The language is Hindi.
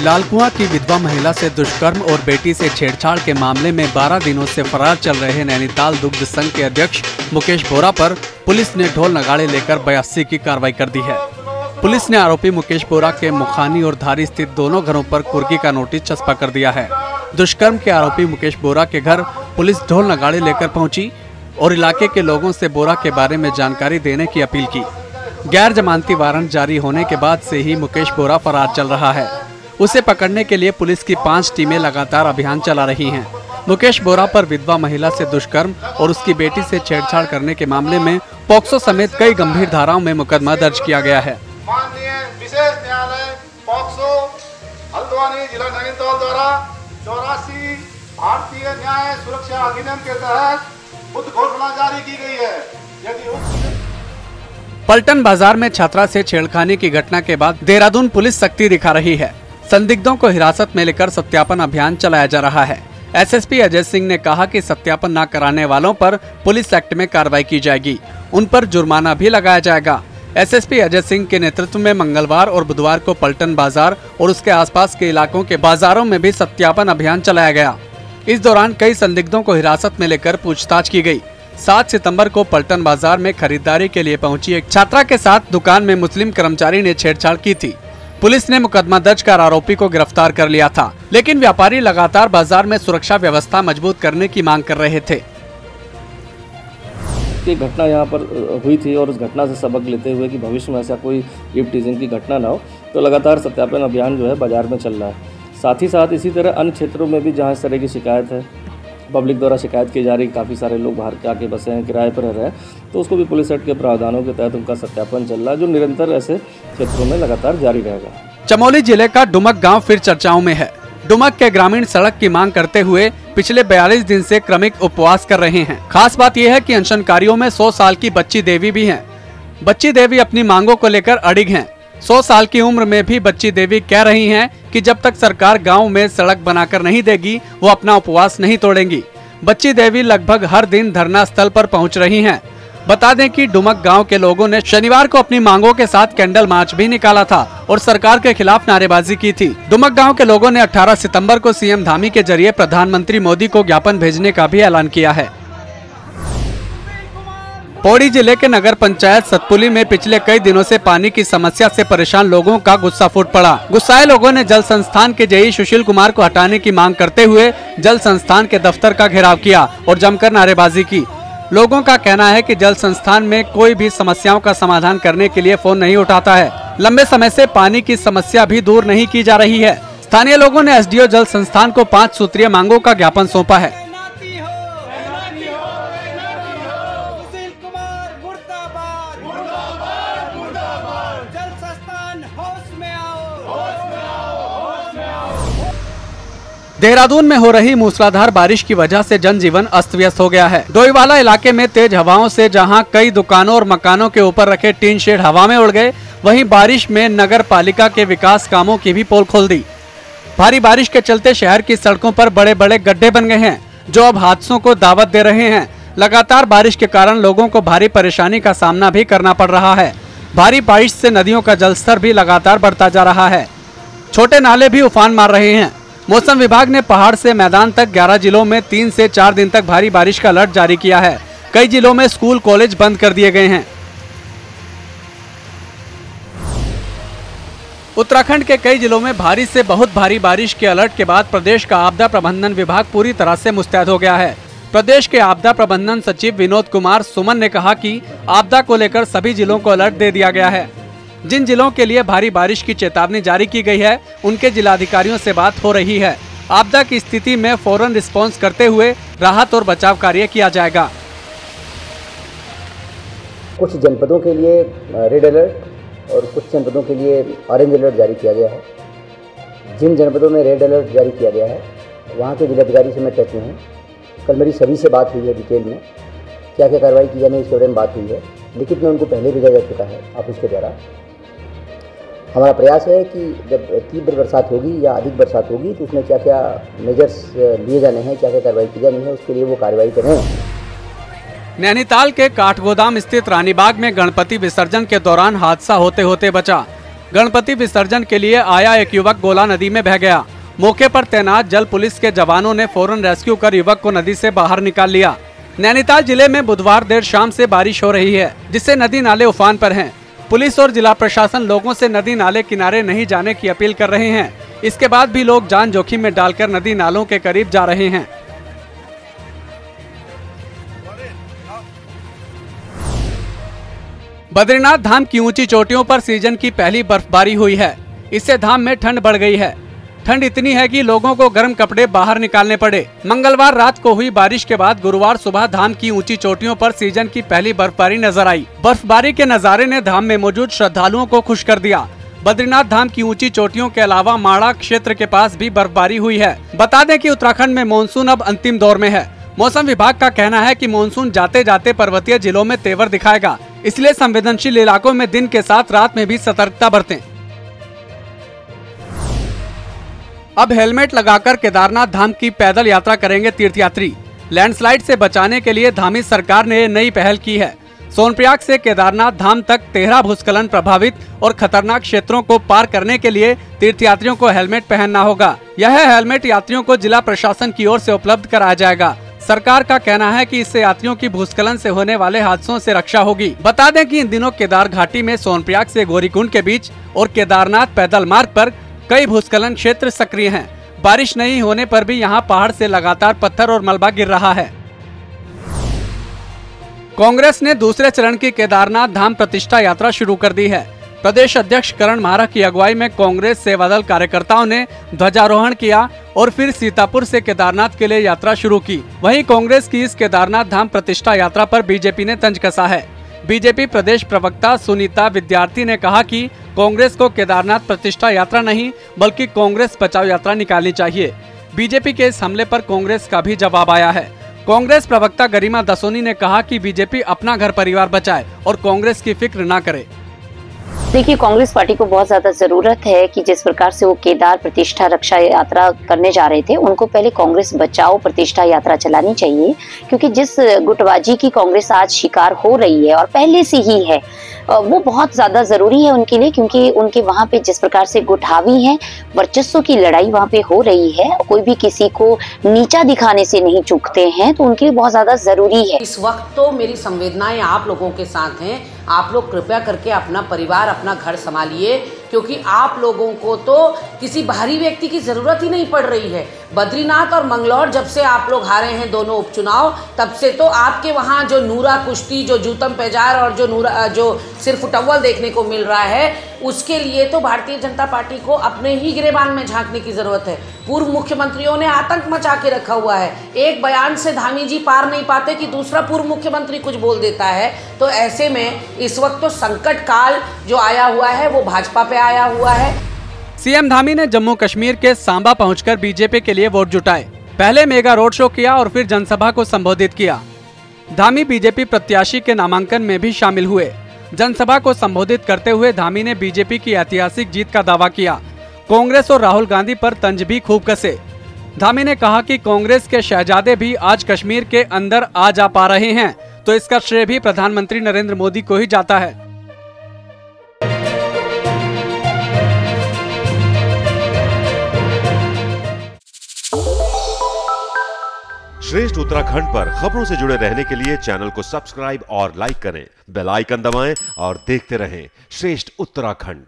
लालकुआं की विधवा महिला से दुष्कर्म और बेटी से छेड़छाड़ के मामले में 12 दिनों से फरार चल रहे नैनीताल दुग्ध संघ के अध्यक्ष मुकेश बोरा पर पुलिस ने ढोल नगाड़े लेकर 82 की कार्रवाई कर दी है। पुलिस ने आरोपी मुकेश बोरा के मुखानी और धारी स्थित दोनों घरों पर कुर्की का नोटिस चस्पा कर दिया है। दुष्कर्म के आरोपी मुकेश बोरा के घर पुलिस ढोल नगाड़े लेकर पहुंची और इलाके के लोगों से बोरा के बारे में जानकारी देने की अपील की। गैर जमानती वारंट जारी होने के बाद से ही मुकेश बोरा फरार चल रहा है। उसे पकड़ने के लिए पुलिस की 5 टीमें लगातार अभियान चला रही हैं। मुकेश बोरा पर विधवा महिला से दुष्कर्म और उसकी बेटी से छेड़छाड़ करने के मामले में पॉक्सो समेत कई गंभीर धाराओं में मुकदमा दर्ज किया गया है। माननीय विशेष न्यायालय पॉक्सो हल्द्वानी जिला नैनीताल द्वारा 84 भारतीय न्याय सुरक्षा अधिनियम के तहत बुद्ध घोषणा जारी की गई है। यदि पलटन बाजार में छात्रा से छेड़खानी की घटना के बाद देहरादून पुलिस सख्ती दिखा रही है। संदिग्धों को हिरासत में लेकर सत्यापन अभियान चलाया जा रहा है। एसएसपी अजय सिंह ने कहा कि सत्यापन न कराने वालों पर पुलिस एक्ट में कार्रवाई की जाएगी, उन पर जुर्माना भी लगाया जाएगा। एसएसपी अजय सिंह के नेतृत्व में मंगलवार और बुधवार को पलटन बाजार और उसके आसपास के इलाकों के बाजारों में भी सत्यापन अभियान चलाया गया। इस दौरान कई संदिग्धों को हिरासत में लेकर पूछताछ की गई। 7 सितंबर को पलटन बाजार में खरीदारी के लिए पहुंची एक छात्रा के साथ दुकान में मुस्लिम कर्मचारी ने छेड़छाड़ की थी। पुलिस ने मुकदमा दर्ज कर आरोपी को गिरफ्तार कर लिया था, लेकिन व्यापारी लगातार बाजार में सुरक्षा व्यवस्था मजबूत करने की मांग कर रहे थे। ये घटना यहाँ पर हुई थी और उस घटना से सबक लेते हुए कि भविष्य में ऐसा कोई ईव टीजिंग की घटना ना हो, तो लगातार सत्यापन अभियान जो है बाजार में चल रहा है। साथ ही साथ इसी तरह अन्य क्षेत्रों में भी जहाँ इस तरह की शिकायत है, पब्लिक द्वारा शिकायत की जा रही, काफ़ी सारे लोग बाहर के आके बसे हैं, किराए पर रह रहे हैं, तो उसको भी पुलिस एक्ट के प्रावधानों के तहत उनका सत्यापन चल रहा है, जो निरंतर ऐसे क्षेत्रों में लगातार जारी रहेगा। चमोली जिले का डुमक गांव फिर चर्चाओं में है। डुमक के ग्रामीण सड़क की मांग करते हुए पिछले 42 दिन से क्रमिक उपवास कर रहे हैं। खास बात यह है कि अनशनकारियों में 100 साल की बच्ची देवी भी हैं। बच्ची देवी अपनी मांगों को लेकर अड़िग हैं। 100 साल की उम्र में भी बच्ची देवी कह रही हैं कि जब तक सरकार गांव में सड़क बनाकर नहीं देगी, वो अपना उपवास नहीं तोड़ेंगी। बच्ची देवी लगभग हर दिन धरना स्थल पर पहुंच रही हैं। बता दें कि डुमक गांव के लोगों ने शनिवार को अपनी मांगों के साथ कैंडल मार्च भी निकाला था और सरकार के खिलाफ नारेबाजी की थी। डुमक गांव के लोगों ने 18 सितंबर को सीएम धामी के जरिए प्रधानमंत्री मोदी को ज्ञापन भेजने का भी ऐलान किया है। पौड़ी जिले के नगर पंचायत सतपुली में पिछले कई दिनों से पानी की समस्या से परेशान लोगों का गुस्सा फूट पड़ा। गुस्साए लोगों ने जल संस्थान के जेई सुशील कुमार को हटाने की मांग करते हुए जल संस्थान के दफ्तर का घेराव किया और जमकर नारेबाजी की। लोगों का कहना है कि जल संस्थान में कोई भी समस्याओं का समाधान करने के लिए फोन नहीं उठाता है। लंबे समय से पानी की समस्या भी दूर नहीं की जा रही है। स्थानीय लोगों ने एसडीओ जल संस्थान को 5 सूत्रीय मांगों का ज्ञापन सौंपा है। देहरादून में हो रही मूसलाधार बारिश की वजह से जनजीवन अस्त व्यस्त हो गया है। डोईवाला इलाके में तेज हवाओं से जहां कई दुकानों और मकानों के ऊपर रखे टीन शेड हवा में उड़ गए, वहीं बारिश में नगर पालिका के विकास कामों की भी पोल खोल दी। भारी बारिश के चलते शहर की सड़कों पर बड़े बड़े गड्ढे बन गए हैं, जो अब हादसों को दावत दे रहे हैं। लगातार बारिश के कारण लोगों को भारी परेशानी का सामना भी करना पड़ रहा है। भारी बारिश से नदियों का जलस्तर भी लगातार बढ़ता जा रहा है। छोटे नाले भी उफान मार रहे हैं। मौसम विभाग ने पहाड़ से मैदान तक 11 जिलों में 3 से 4 दिन तक भारी बारिश का अलर्ट जारी किया है। कई जिलों में स्कूल कॉलेज बंद कर दिए गए हैं। उत्तराखंड के कई जिलों में भारी से बहुत भारी बारिश के अलर्ट के बाद प्रदेश का आपदा प्रबंधन विभाग पूरी तरह से मुस्तैद हो गया है। प्रदेश के आपदा प्रबंधन सचिव विनोद कुमार सुमन ने कहा कि आपदा को लेकर सभी जिलों को अलर्ट दे दिया गया है। जिन जिलों के लिए भारी बारिश की चेतावनी जारी की गई है, उनके जिलाधिकारियों से बात हो रही है। आपदा की स्थिति में फौरन रिस्पॉन्स करते हुए राहत और बचाव कार्य किया जाएगा। कुछ जनपदों के लिए रेड अलर्ट और कुछ जनपदों के लिए ऑरेंज अलर्ट जारी किया गया है। जिन जनपदों में रेड अलर्ट जारी किया गया है, वहाँ के जिलाधिकारी से मैं टच में हूँ। कल मेरी सभी से बात हुई है, डिटेल में क्या क्या कार्रवाई की जानी है इसके बारे में बात हुई है। लिखित में उनको पहले भेजा जा चुका है ऑफिस के द्वारा। हमारा प्रयास है कि जब तीव्र बरसात होगी या अधिक बरसात होगी तो उसमें क्या क्या मेजर्स लिए जाने हैं, क्या क्या कार्रवाई की जानी है, उसके लिए वो कार्रवाई करें। नैनीताल के काठगोदाम स्थित रानीबाग में गणपति विसर्जन के दौरान हादसा होते होते बचा। गणपति विसर्जन के लिए आया एक युवक गोला नदी में बह गया। मौके पर तैनात जल पुलिस के जवानों ने फौरन रेस्क्यू कर युवक को नदी से बाहर निकाल लिया। नैनीताल जिले में बुधवार देर शाम से बारिश हो रही है, जिससे नदी नाले उफान पर हैं। पुलिस और जिला प्रशासन लोगों से नदी नाले किनारे नहीं जाने की अपील कर रहे हैं। इसके बाद भी लोग जान जोखिम में डालकर नदी नालों के करीब जा रहे हैं। बद्रीनाथ धाम की ऊंची चोटियों पर सीजन की पहली बर्फबारी हुई है। इससे धाम में ठंड बढ़ गई है। ठंड इतनी है कि लोगों को गर्म कपड़े बाहर निकालने पड़े। मंगलवार रात को हुई बारिश के बाद गुरुवार सुबह धाम की ऊंची चोटियों पर सीजन की पहली बर्फबारी नजर आई। बर्फबारी के नजारे ने धाम में मौजूद श्रद्धालुओं को खुश कर दिया। बद्रीनाथ धाम की ऊंची चोटियों के अलावा माड़ा क्षेत्र के पास भी बर्फबारी हुई है। बता दें कि उत्तराखंड में मानसून अब अंतिम दौर में है। मौसम विभाग का कहना है कि मानसून जाते जाते पर्वतीय जिलों में तेवर दिखाएगा, इसलिए संवेदनशील इलाकों में दिन के साथ रात में भी सतर्कता बरतें। अब हेलमेट लगाकर केदारनाथ धाम की पैदल यात्रा करेंगे तीर्थयात्री। लैंडस्लाइड से बचाने के लिए धामी सरकार ने नई पहल की है। सोनप्रयाग से केदारनाथ धाम तक 13 भूस्खलन प्रभावित और खतरनाक क्षेत्रों को पार करने के लिए तीर्थयात्रियों को हेलमेट पहनना होगा। यह हेलमेट यात्रियों को जिला प्रशासन की ओर से उपलब्ध कराया जाएगा। सरकार का कहना है कि इससे यात्रियों की भूस्खलन से होने वाले हादसों से रक्षा होगी। बता दें कि इन दिनों केदार घाटी में सोनप्रयाग से गौरीकुंड के बीच और केदारनाथ पैदल मार्ग पर कई भूस्खलन क्षेत्र सक्रिय हैं। बारिश नहीं होने पर भी यहां पहाड़ से लगातार पत्थर और मलबा गिर रहा है। कांग्रेस ने दूसरे चरण की केदारनाथ धाम प्रतिष्ठा यात्रा शुरू कर दी है। प्रदेश अध्यक्ष करण माहरा की अगुवाई में कांग्रेस सेवादल कार्यकर्ताओं ने ध्वजारोहण किया और फिर सीतापुर से केदारनाथ के लिए यात्रा शुरू की। वहीं कांग्रेस की इस केदारनाथ धाम प्रतिष्ठा यात्रा पर बीजेपी ने तंज कसा है। बीजेपी प्रदेश प्रवक्ता सुनीता विद्यार्थी ने कहा कि कांग्रेस को केदारनाथ प्रतिष्ठा यात्रा नहीं बल्कि कांग्रेस बचाओ यात्रा निकालनी चाहिए। बीजेपी के इस हमले पर कांग्रेस का भी जवाब आया है। कांग्रेस प्रवक्ता गरिमा दसोनी ने कहा कि बीजेपी अपना घर परिवार बचाए और कांग्रेस की फिक्र न करे। देखिए, कांग्रेस पार्टी को बहुत ज्यादा जरूरत है कि जिस प्रकार से वो केदार प्रतिष्ठा रक्षा यात्रा करने जा रहे थे, उनको पहले कांग्रेस बचाओ प्रतिष्ठा यात्रा चलानी चाहिए, क्योंकि जिस गुटबाजी की कांग्रेस आज शिकार हो रही है और पहले से ही है, वो बहुत ज्यादा जरूरी है उनके लिए, क्योंकि उनके वहाँ पे जिस प्रकार से गुट-हावी है, वर्चस्व की लड़ाई वहाँ पे हो रही है। कोई भी किसी को नीचा दिखाने से नहीं चूकते हैं, तो उनके लिए बहुत ज्यादा जरूरी है। इस वक्त तो मेरी संवेदनाएं आप लोगों के साथ हैं। आप लोग कृपया करके अपना परिवार, अपना घर संभालिए, क्योंकि आप लोगों को तो किसी बाहरी व्यक्ति की जरूरत ही नहीं पड़ रही है। बद्रीनाथ और मंगलौर जब से आप लोग हारे हैं दोनों उपचुनाव, तब से तो आपके वहाँ जो नूरा कुश्ती, जो जूतम पेजार और जो सिर्फ टव्वल देखने को मिल रहा है, उसके लिए तो भारतीय जनता पार्टी को अपने ही गिरेबान में झांकने की जरूरत है। पूर्व मुख्यमंत्रियों ने आतंक मचा के रखा हुआ है। एक बयान से धामी जी पार नहीं पाते कि दूसरा पूर्व मुख्यमंत्री कुछ बोल देता है। तो ऐसे में इस वक्त तो संकट काल जो आया हुआ है वो भाजपा पे आया हुआ है। सीएम धामी ने जम्मू कश्मीर के सांबा पहुंचकर बीजेपी के लिए वोट जुटाए। पहले मेगा रोड शो किया और फिर जनसभा को संबोधित किया। धामी बीजेपी प्रत्याशी के नामांकन में भी शामिल हुए। जनसभा को संबोधित करते हुए धामी ने बीजेपी की ऐतिहासिक जीत का दावा किया। कांग्रेस और राहुल गांधी पर तंज भी खूब कसे। धामी ने कहा कि कांग्रेस के शहजादे भी आज कश्मीर के अंदर आ जा पा रहे हैं, तो इसका श्रेय भी प्रधानमंत्री नरेंद्र मोदी को ही जाता है। श्रेष्ठ उत्तराखंड पर खबरों से जुड़े रहने के लिए चैनल को सब्सक्राइब और लाइक करें, बेल आइकन दबाएं और देखते रहें श्रेष्ठ उत्तराखंड।